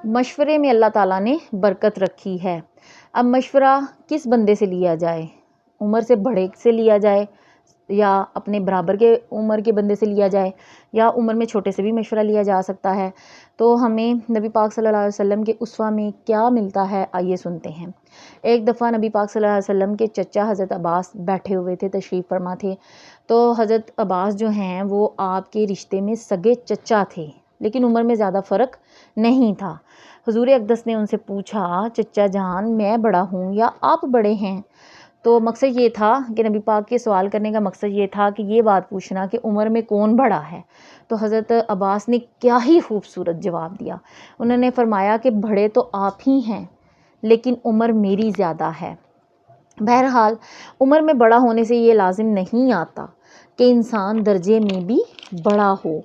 مشورے میں اللہ تعالیٰ نے برکت رکھی ہے۔ اب مشورہ کس بندے سے لیا جائے؟ عمر سے بڑے سے لیا جائے یا اپنے برابر کے عمر کے بندے سے لیا جائے یا عمر میں چھوٹے سے بھی مشورہ لیا جا سکتا ہے؟ تو ہمیں نبی پاک صلی اللہ علیہ وسلم کے اسوہ میں کیا ملتا ہے، آئیے سنتے ہیں۔ ایک دفعہ نبی پاک صلی اللہ علیہ وسلم کے چچا حضرت عباس بیٹھے ہوئے تھے، تشریف فرما تھے۔ تو حضرت عباس جو ہیں وہ آپ کے رشتے میں سگے چچا تھے، لیکن عمر میں زیادہ فرق نہیں تھا۔ حضور اقدس نے ان سے پوچھا، چچا جان میں بڑا ہوں یا آپ بڑے ہیں؟ تو مقصد یہ تھا کہ نبی پاک کے سوال کرنے کا مقصد یہ تھا کہ یہ بات پوچھنا کہ عمر میں کون بڑا ہے۔ تو حضرت عباس نے کیا ہی خوبصورت جواب دیا، انہوں نے فرمایا کہ بڑے تو آپ ہی ہیں لیکن عمر میری زیادہ ہے۔ بہرحال عمر میں بڑا ہونے سے یہ لازم نہیں آتا کہ انسان درجے میں بھی بڑا ہو،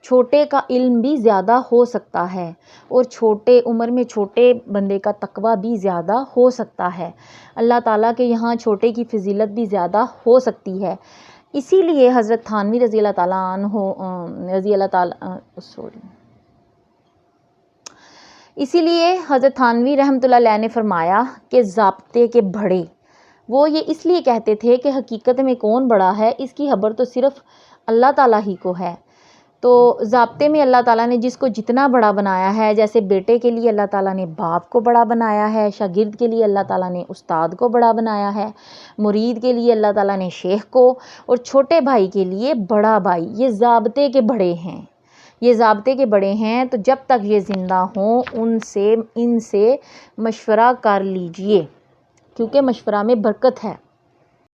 چھوٹے کا علم بھی زیادہ ہو سکتا ہے اور چھوٹے عمر میں چھوٹے بندے کا تقویٰ بھی زیادہ ہو سکتا ہے۔ اللہ تعالیٰ کے یہاں چھوٹے کی فضیلت بھی زیادہ ہو سکتی ہے۔ اسی لیے حضرت تھانوی رضی اللہ تعالیٰ حضرت تھانوی رحمۃ اللہ علیہ نے فرمایا کہ ضابطے کے بڑے، وہ یہ اس لیے کہتے تھے کہ حقیقت میں کون بڑا ہے اس کی خبر تو صرف اللہ تعالیٰ ہی کو ہے۔ تو ضابطے میں اللہ تعالیٰ نے جس کو جتنا بڑا بنایا ہے، جیسے بیٹے کے لیے اللہ تعالیٰ نے باپ کو بڑا بنایا ہے، شاگرد کے لیے اللہ تعالیٰ نے استاد کو بڑا بنایا ہے، مرید کے لیے اللہ تعالیٰ نے شیخ کو، اور چھوٹے بھائی کے لیے بڑا بھائی۔ یہ ضابطے کے بڑے ہیں، یہ ضابطے کے بڑے ہیں۔ تو جب تک یہ زندہ ہوں ان سے مشورہ کر لیجئے، کیونکہ مشورہ میں برکت ہے۔